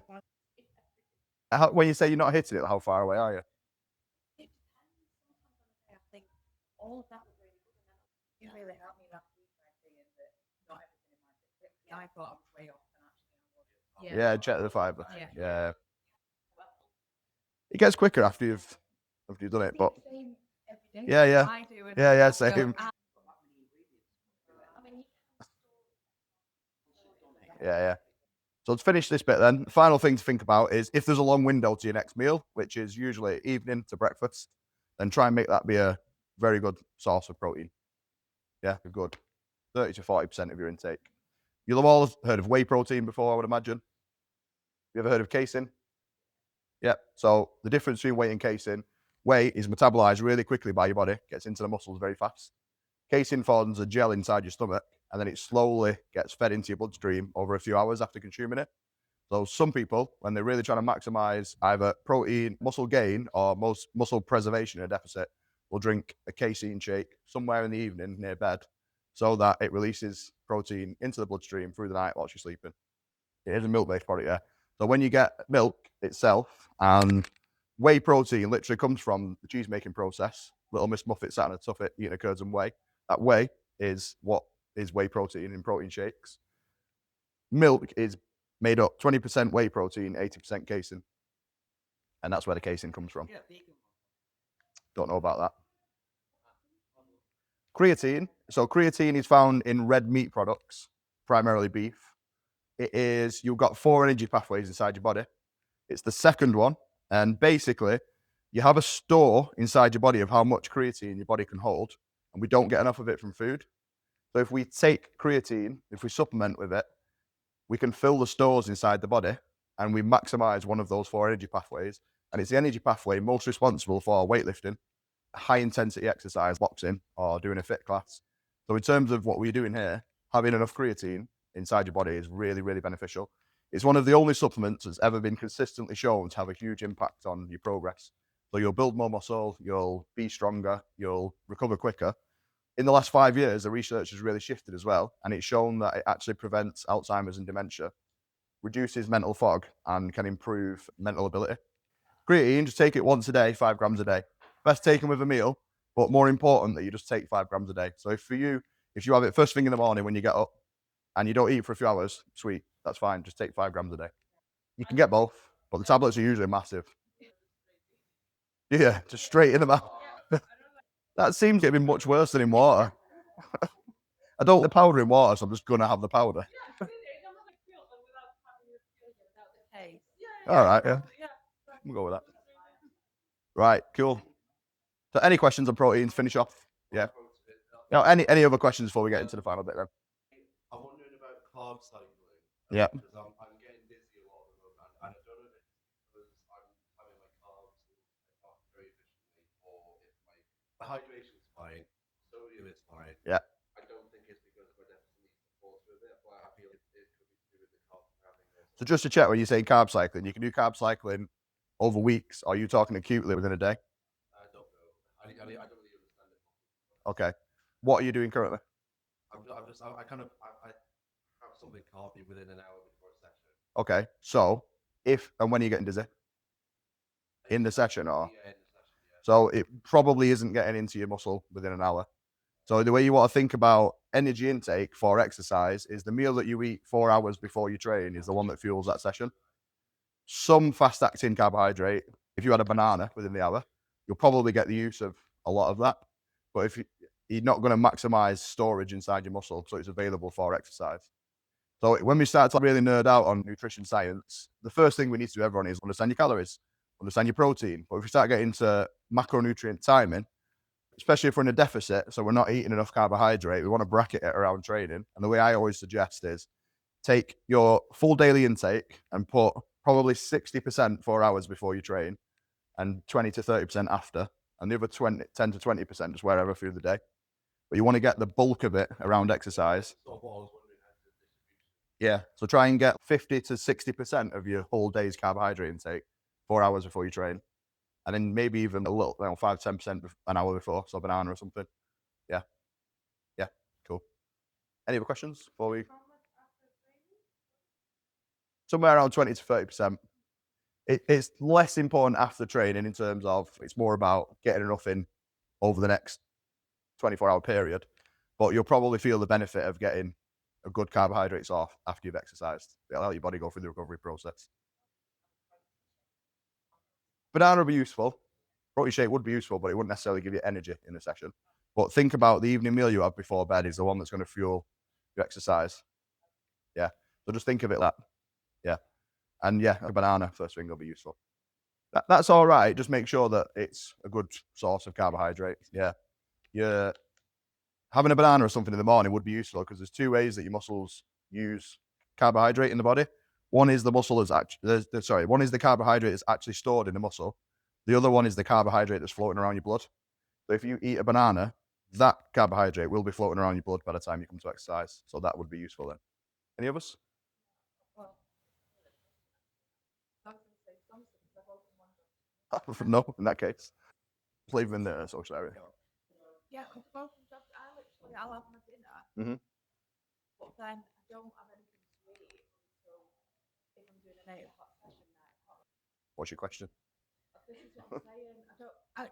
When you say you're not hitting it, how far away are you? It depends. Sometimes on the day I think all of that was really good, and then it really helped me last week by seeing that not everything in my fit. I thought I was way off, and actually I wasn't. Yeah, check the fiber. Yeah. It gets quicker after you've done it, but Same every day. Yeah. I do. And Yeah, I same. go, Yeah. So to finish this bit then, the final thing to think about is if there's a long window to your next meal, which is usually evening to breakfast, then try and make that be a very good source of protein. Yeah, good. 30 to 40% of your intake. You'll have all heard of whey protein before, I would imagine. You ever heard of casein? Yeah. So the difference between whey and casein, whey is metabolized really quickly by your body, gets into the muscles very fast. Casein forms a gel inside your stomach, and then it slowly gets fed into your bloodstream over a few hours after consuming it. So some people, when they're really trying to maximize either protein, muscle gain, or muscle preservation in a deficit, will drink a casein shake somewhere in the evening near bed so that it releases protein into the bloodstream through the night while you're sleeping. It is a milk-based product, yeah. So when you get milk itself, and whey protein literally comes from the cheese-making process. Little Miss Muffet sat on a tuffet eating her curds and whey. That whey is what is whey protein in protein shakes. Milk is made up 20% whey protein, 80% casein. And that's where the casein comes from. Yeah, vegan. Don't know about that. Creatine. So creatine is found in red meat products, primarily beef. It is, you've got 4 energy pathways inside your body. It's the second one. And basically, you have a store inside your body of how much creatine your body can hold, and we don't get enough of it from food. So if we take creatine, if we supplement with it, we can fill the stores inside the body, and we maximize one of those 4 energy pathways. And it's the energy pathway most responsible for weightlifting, high intensity exercise, boxing, or doing a fit class. So in terms of what we're doing here, having enough creatine inside your body is really, really beneficial. It's one of the only supplements that's ever been consistently shown to have a huge impact on your progress. So you'll build more muscle, you'll be stronger, you'll recover quicker. In the last 5 years, the research has really shifted as well, and it's shown that it actually prevents Alzheimer's and dementia, reduces mental fog, and can improve mental ability. Creatine, just take it once a day, 5 grams a day. Best taken with a meal, but more important that you just take 5 grams a day. So if you have it first thing in the morning when you get up and you don't eat for a few hours, sweet, that's fine. Just take 5 grams a day. You can get both, but the tablets are usually massive. Yeah, just straight in the mouth. That seems to have been much worse than in water. I don't want the powder in water, so I'm just going to have the powder. All right, yeah. We'll go with that. Right, cool. So any questions on proteins? Finish off. Yeah. Now, any other questions before we get into the final bit then? I'm wondering about carb cycling. Yeah. Because I'm getting dizzy a lot at the moment, and I don't know if it's because I'm having my carbs not very efficiently, or if my hydration's fine, sodium is fine. Yeah. I don't think it's because my deficit needs support with it, but I feel it could be to do with the carbs I'm having. So just to check, when you say carb cycling, you can do carb cycling over weeks. Or are you talking acutely within a day? I don't know. I don't really understand it. Okay. What are you doing currently? I have something carby within an hour before a session. Okay. So if and when are you getting dizzy? In the session, or? Yeah, in the session, yeah. So it probably isn't getting into your muscle within an hour. So the way you want to think about energy intake for exercise is the meal that you eat 4 hours before you train is the one that fuels that session. Some fast-acting carbohydrate, if you had a banana within the hour, you'll probably get the use of a lot of that. But if you're not going to maximize storage inside your muscle, so it's available for exercise. So when we start to really nerd out on nutrition science, the first thing we need to do, everyone, is understand your calories, understand your protein. But if we start getting into macronutrient timing, especially if we're in a deficit, so we're not eating enough carbohydrate, we want to bracket it around training. And the way I always suggest is take your full daily intake and put probably 60% 4 hours before you train and 20 to 30% after, and the other 10 to 20% just wherever through the day. But you want to get the bulk of it around exercise. Yeah, so try and get 50 to 60% of your whole day's carbohydrate intake 4 hours before you train. And then maybe even a little, 5-10% an hour before, so a banana or something. Yeah. Yeah, cool. Any other questions before we? Somewhere around 20 to 30%. It's less important after training in terms of it's more about getting enough in over the next 24-hour period. But you'll probably feel the benefit of getting a good carbohydrates off after you've exercised. It'll help your body go through the recovery process. Banana would be useful. Protein shake would be useful, but it wouldn't necessarily give you energy in the session. But think about the evening meal you have before bed is the one that's going to fuel your exercise. Yeah. So just think of it like that. Yeah. And yeah, a banana first thing will be useful. That's all right. Just make sure that it's a good source of carbohydrate. Yeah. Yeah. Having a banana or something in the morning would be useful because there's 2 ways that your muscles use carbohydrate in the body. One is the muscle is actually, one is the carbohydrate that's actually stored in the muscle. The other one is the carbohydrate that's floating around your blood. So if you eat a banana, that carbohydrate will be floating around your blood by the time you come to exercise. So that would be useful then. Any others? Well, I was going to say something, because I've opened one. No, in that case. Leave them in the social area. Yeah, because I've opened jobs. I'll have my dinner. Mhm. But then I don't have anything to eat until if I'm doing an 8 o'clock session, 9 o'clock. What's your question? This is what I'm saying.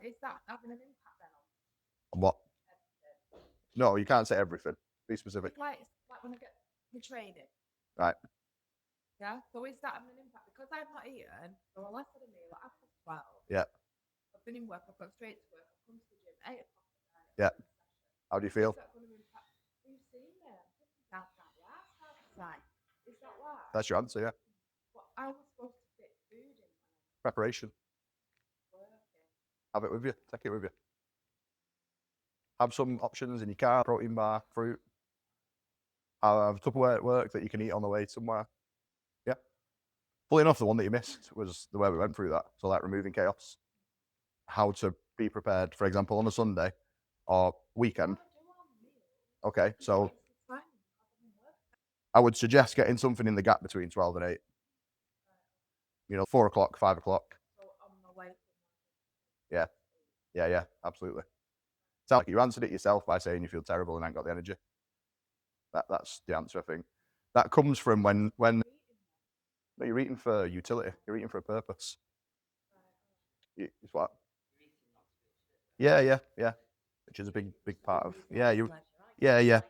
Is that having an impact then on What? everything? No, you can't say everything. Be specific. It's like when I get my training. Right. Yeah. So is that having an impact? Because I've not eaten, so I left had a meal at 12. Yeah. I've been in work. I've gone straight to work. I've come to the gym 8 o'clock at night. Yeah. How do you feel? Is that going to impact? You've seen me. I'm pissing down the ass half the time. Is that why? That's your answer, yeah. But I was supposed to fit food in when Preparation. I was working. Have it with you. Take it with you. Have some options in your car, protein bar, fruit. Have Tupperware at work that you can eat on the way somewhere. Yeah. Fully enough, the one that you missed was the way we went through that. So like removing chaos. How to be prepared, for example, on a Sunday or weekend. Okay, so I would suggest getting something in the gap between 12 and 8. 4 o'clock, 5 o'clock. Yeah, absolutely. Sounds like you answered it yourself by saying you feel terrible and ain't got the energy. That's the answer, I think. That comes from when no, you're eating for utility. You're eating for a purpose. It's what? Yeah. Which is a big part of. Yeah, you. Yeah. 100%.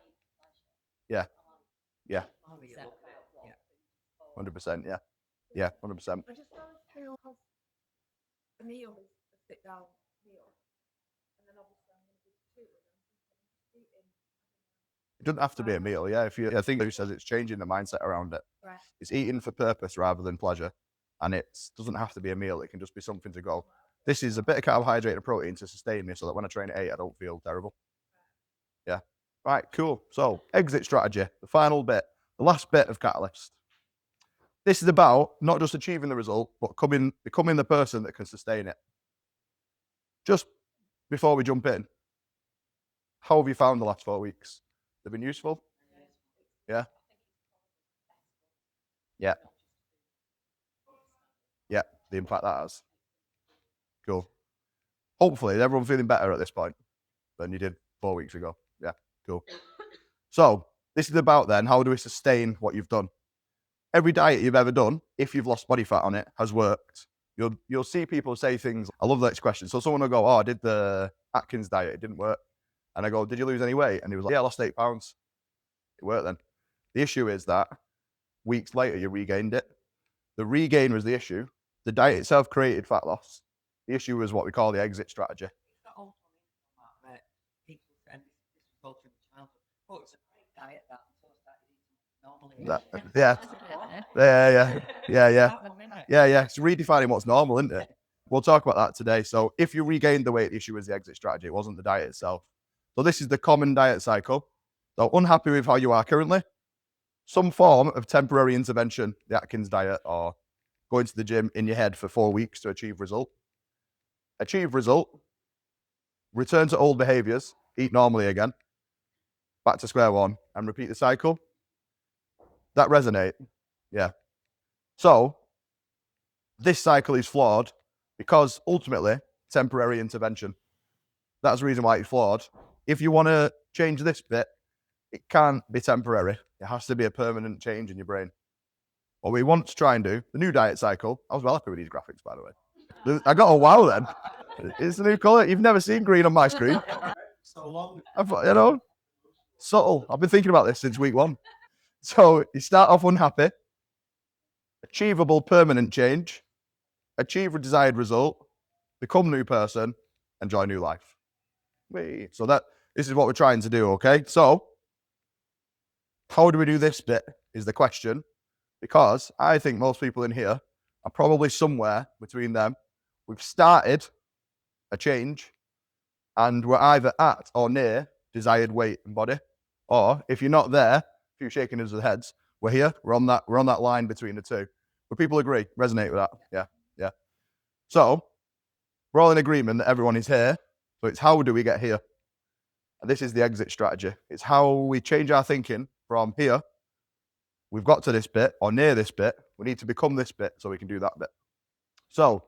Yeah. 100%. I just don't feel because the meal is a sit down meal, and then obviously I'm going to be two, and I'm eating. It doesn't have to be a meal, yeah. I think who says it's changing the mindset around it. Right. It's eating for purpose rather than pleasure, and it doesn't have to be a meal. It can just be something to go. This is a bit of carbohydrate and protein to sustain me, so that when I train at 8, I don't feel terrible. Yeah. Right. Cool. So exit strategy, the final bit, the last bit of Catalyst. This is about not just achieving the result, but becoming the person that can sustain it. Just before we jump in, how have you found the last 4 weeks? They've been useful? Yeah. Yeah, the impact that has. Cool. Hopefully, everyone feeling better at this point than you did 4 weeks ago. Yeah, cool. So this is about then, how do we sustain what you've done? Every diet you've ever done, if you've lost body fat on it, has worked. You'll see people say things. I love that question. So someone will go, "Oh, I did the Atkins diet. It didn't work." And I go, "Did you lose any weight?" And he was like, "Yeah, I lost 8 pounds." It worked then. The issue is that weeks later, you regained it. The regain was the issue. The diet itself created fat loss. The issue was what we call the exit strategy. It's not all that people and this was all through childhood. Oh, it's a great diet that until I started eating normally. Yeah. It's redefining what's normal, isn't it? We'll talk about that today. So if you regained the weight, the issue was the exit strategy. It wasn't the diet itself. So this is the common diet cycle. So unhappy with how you are currently, some form of temporary intervention, the Atkins diet, or going to the gym in your head for 4 weeks to achieve result. Achieve result, return to old behaviors, eat normally again, back to square one, and repeat the cycle. That resonate? Yeah. So this cycle is flawed because ultimately temporary intervention. That's the reason why it's flawed. If you want to change this bit, it can't be temporary. It has to be a permanent change in your brain. What we want to try and do, the new diet cycle. I was well happy with these graphics, by the way. I got a wow then. It's the new colour. You've never seen green on my screen. So long. Subtle. I've been thinking about this since week 1. So you start off unhappy, achievable permanent change, achieve a desired result, become a new person, enjoy new life. So this is what we're trying to do, okay? So how do we do this bit is the question, because I think most people in here are probably somewhere between them. We've started a change and we're either at or near desired weight and body, or if you're not there, a few shaking of the heads, we're here, we're on that line between the two. But people agree, resonate with that. Yeah. So we're all in agreement that everyone is here. So it's how do we get here? And this is the exit strategy. It's how we change our thinking from here, we've got to this bit or near this bit, we need to become this bit so we can do that bit. So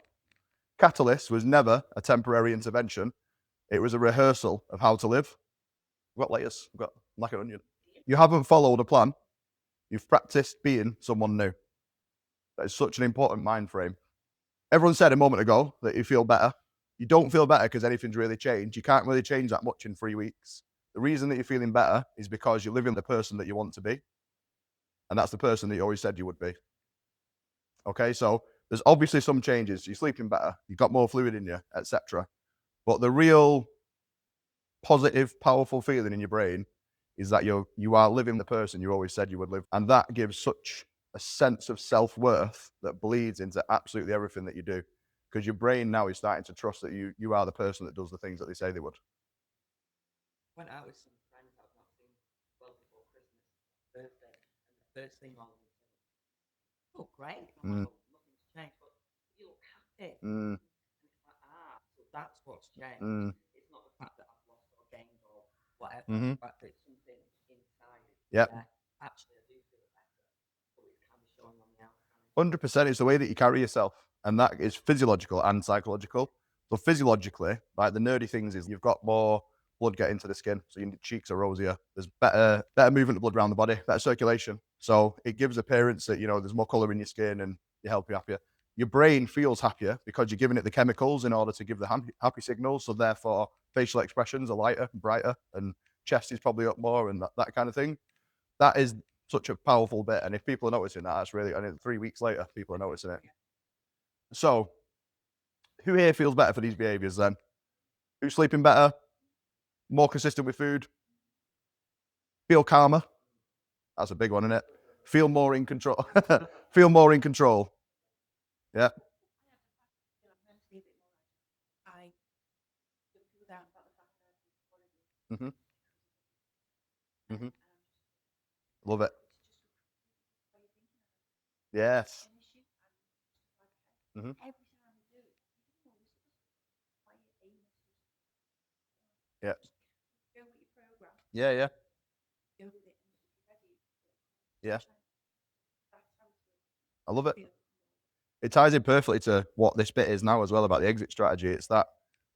Catalyst was never a temporary intervention. It was a rehearsal of how to live. We've got layers, we've got like an onion. You haven't followed a plan. You've practiced being someone new. That is such an important mind frame. Everyone said a moment ago that you feel better. You don't feel better because anything's really changed. You can't really change that much in 3 weeks. The reason that you're feeling better is because you're living the person that you want to be. And that's the person that you always said you would be. Okay, so there's obviously some changes. You're sleeping better, you've got more fluid in you, etc. But the real positive, powerful feeling in your brain is that you are living the person you always said you would live. And that gives such a sense of self-worth that bleeds into absolutely everything that you do. Because your brain now is starting to trust that you are the person that does the things that they say they would. Went out with some friends I've not seen well before Christmas, birthday, and the first thing all of them said, "You look great." I'm like, "Well, nothing's changed, but you look happy." And it's like, so that's what's changed. It's not the fact that I've lost or gained or whatever. The fact that it's something inside. Yep. Actually, I do feel better, but it's kind of showing on the outside. 100%. It's the way that you carry yourself, and that is physiological and psychological. So physiologically, like the nerdy things is you've got more blood getting to the skin, so your cheeks are rosier. There's better movement of blood around the body, better circulation. So it gives appearance that there's more color in your skin and you help you happier. Your brain feels happier because you're giving it the chemicals in order to give the happy signals. So therefore, facial expressions are lighter, brighter, and chest is probably up more, and that kind of thing. That is such a powerful bit. And if people are noticing that, that's really, and 3 weeks later, people are noticing it. So who here feels better for these behaviors then? Who's sleeping better? More consistent with food? Feel calmer? That's a big one, isn't it? Feel more in control. Feel more in control. Yeah. Love it. Yes. Yeah. Yeah. Yeah. I love it. It ties in perfectly to what this bit is now as well about the exit strategy. It's that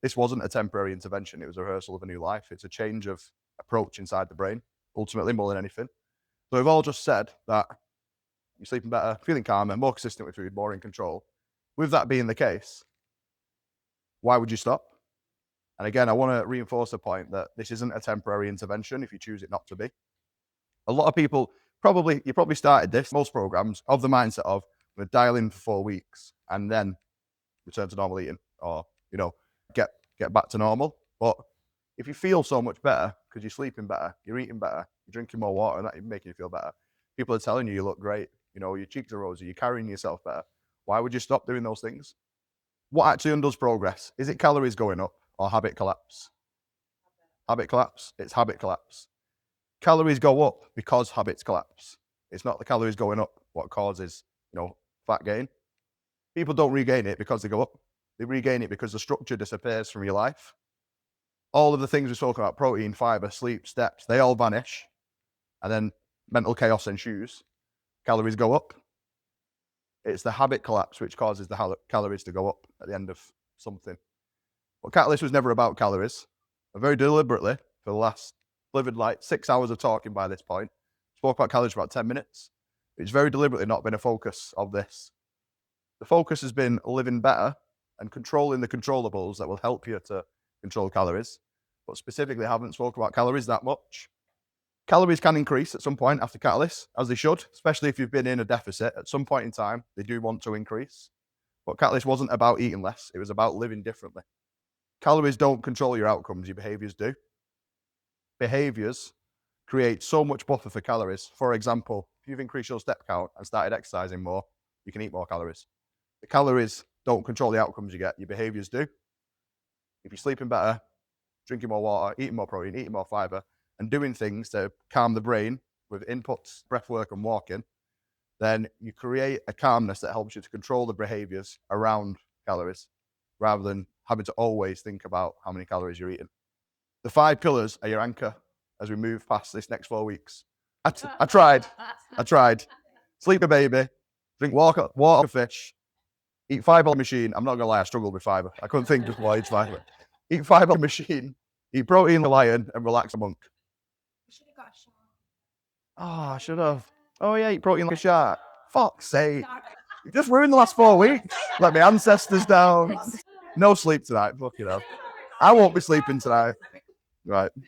this wasn't a temporary intervention. It was a rehearsal of a new life. It's a change of approach inside the brain, ultimately, more than anything. So we've all just said that you're sleeping better, feeling calmer, more consistent with food, more in control. With that being the case, why would you stop? And again, I want to reinforce the point that this isn't a temporary intervention if you choose it not to be. A lot of people, you probably started this, most programs, of the mindset of, I'm going to dial in for 4 weeks and then return to normal eating or, get back to normal. But if you feel so much better because you're sleeping better, you're eating better, you're drinking more water, and that is making you feel better, people are telling you look great, your cheeks are rosy, you're carrying yourself better, why would you stop doing those things? What actually undoes progress? Is it calories going up or habit collapse? Habit collapse? It's habit collapse. Calories go up because habits collapse. It's not the calories going up what causes, fat gain. People don't regain it because they go up. They regain it because the structure disappears from your life. All of the things we spoke about, protein, fiber, sleep, steps, they all vanish. And then mental chaos ensues. Calories go up. It's the habit collapse which causes the calories to go up at the end of something. But Catalyst was never about calories. And very deliberately, for the last delivered 6 hours of talking by this point, spoke about calories for about 10 minutes. It's very deliberately not been a focus of this. The focus has been living better and controlling the controllables that will help you to control calories, but specifically haven't spoken about calories that much. Calories can increase at some point after Catalyst, as they should, especially if you've been in a deficit. At some point in time, they do want to increase. But Catalyst wasn't about eating less, it was about living differently. Calories don't control your outcomes, your behaviors do. Behaviors create so much buffer for calories. For example, if you've increased your step count and started exercising more, you can eat more calories. The calories don't control the outcomes you get, your behaviors do. If you're sleeping better, drinking more water, eating more protein, eating more fiber, and doing things to calm the brain with inputs, breath work, and walking, then you create a calmness that helps you to control the behaviors around calories rather than having to always think about how many calories you're eating. The 5 pillars are your anchor as we move past this next 4 weeks. I tried. Sleep a baby, drink water, fish, eat fibre on the machine. I'm not gonna lie, I struggled with fibre. I couldn't think just why it's fibre. Eat fibre on the machine, eat protein on the lion, and relax a monk. You should have got a shark. Oh, I should have. Oh yeah, eat protein like a shark. Fuck's sake. You just ruined the last 4 weeks. Let my ancestors down. No sleep tonight. Fuck it up. I won't be sleeping tonight. Right. I'm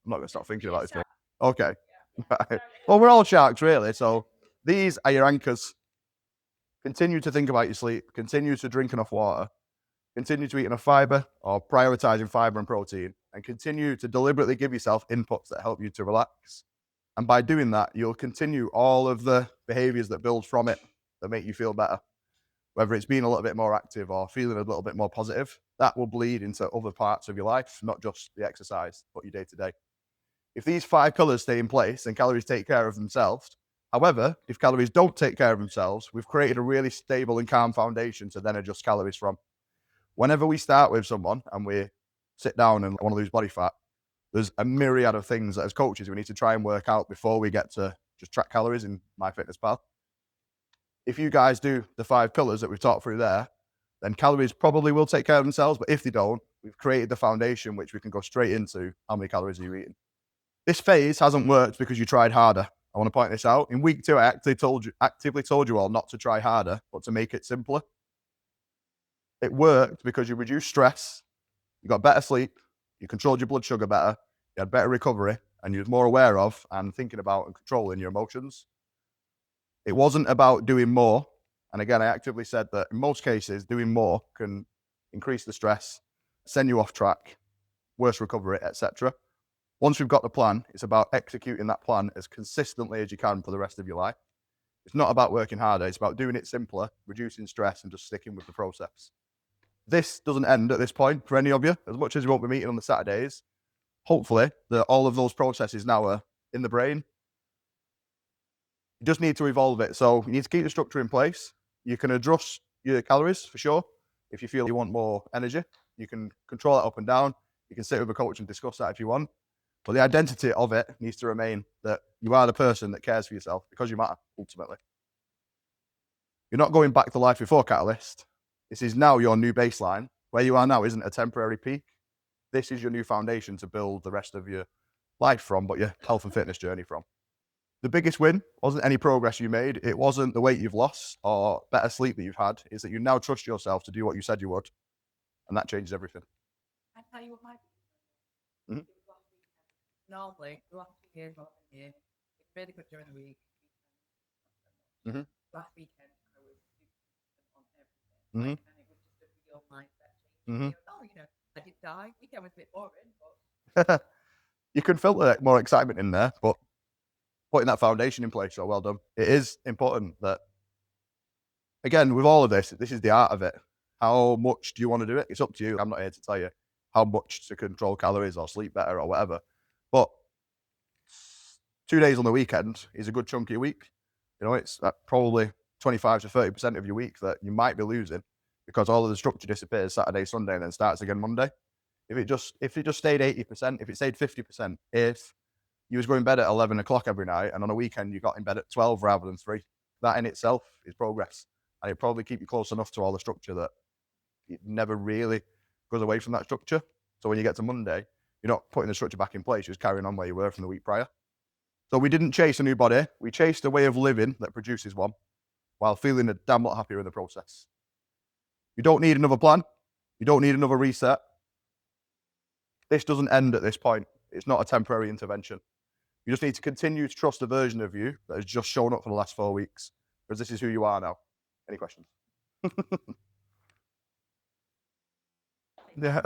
not gonna stop thinking about this thing. Okay. Right. Well, we're all sharks, really. So these are your anchors. Continue to think about your sleep. Continue to drink enough water. Continue to eat enough fiber or prioritizing fiber and protein. And continue to deliberately give yourself inputs that help you to relax. And by doing that, you'll continue all of the behaviors that build from it that make you feel better. Whether it's being a little bit more active or feeling a little bit more positive, that will bleed into other parts of your life, not just the exercise, but your day to day. If these 5 pillars stay in place, then calories take care of themselves. However, if calories don't take care of themselves, we've created a really stable and calm foundation to then adjust calories from. Whenever we start with someone and we sit down and want to lose body fat, there's a myriad of things that as coaches we need to try and work out before we get to just track calories in MyFitnessPal. If you guys do the 5 pillars that we've talked through there, then calories probably will take care of themselves. But if they don't, we've created the foundation which we can go straight into how many calories are you eating. This phase hasn't worked because you tried harder. I want to point this out. In week 2, I actively told you all not to try harder, but to make it simpler. It worked because you reduced stress, you got better sleep, you controlled your blood sugar better, you had better recovery, and you were more aware of and thinking about and controlling your emotions. It wasn't about doing more. And again, I actively said that in most cases, doing more can increase the stress, send you off track, worse recovery, etc. Once we've got the plan, it's about executing that plan as consistently as you can for the rest of your life. It's not about working harder. It's about doing it simpler, reducing stress, and just sticking with the process. This doesn't end at this point for any of you. As much as we won't be meeting on the Saturdays, hopefully all of those processes now are in the brain. You just need to evolve it. So you need to keep the structure in place. You can adjust your calories for sure. If you feel you want more energy, you can control it up and down. You can sit with a coach and discuss that if you want. But the identity of it needs to remain that you are the person that cares for yourself because you matter, ultimately. You're not going back to life before Catalyst. This is now your new baseline. Where you are now isn't a temporary peak. This is your new foundation to build the rest of your life from, but your health and fitness journey from. The biggest win wasn't any progress you made. It wasn't the weight you've lost or better sleep that you've had. It's that you now trust yourself to do what you said you would. And that changes everything. I tell you what my Mhm. normally the last 2 years I've been here, it's really good during the week. Mhm. Last weekend I was on everything. Mhm. And it was just a real mindset change. Mhm. Oh, I did die. Weekend was a bit boring, but You can filter more excitement in there, but putting that foundation in place, so well done. It is important that, again, with all of this is the art of it. How much do you want to do it? It's up to you. I'm not here to tell you how much to control calories or sleep better or whatever. But 2 days on the weekend is a good chunk of your week. It's probably 25 to 30% of your week that you might be losing because all of the structure disappears Saturday, Sunday, and then starts again Monday. If it just stayed 80%, if it stayed 50%, if you was going to bed at 11 o'clock every night and on a weekend you got in bed at 12 rather than 3, that in itself is progress. And it'd probably keep you close enough to all the structure that it never really goes away from that structure. So when you get to Monday, you're not putting the structure back in place, you're just carrying on where you were from the week prior. So we didn't chase a new body. We chased a way of living that produces one while feeling a damn lot happier in the process. You don't need another plan. You don't need another reset. This doesn't end at this point. It's not a temporary intervention. You just need to continue to trust the version of you that has just shown up for the last 4 weeks, because this is who you are now. Any questions? Yeah.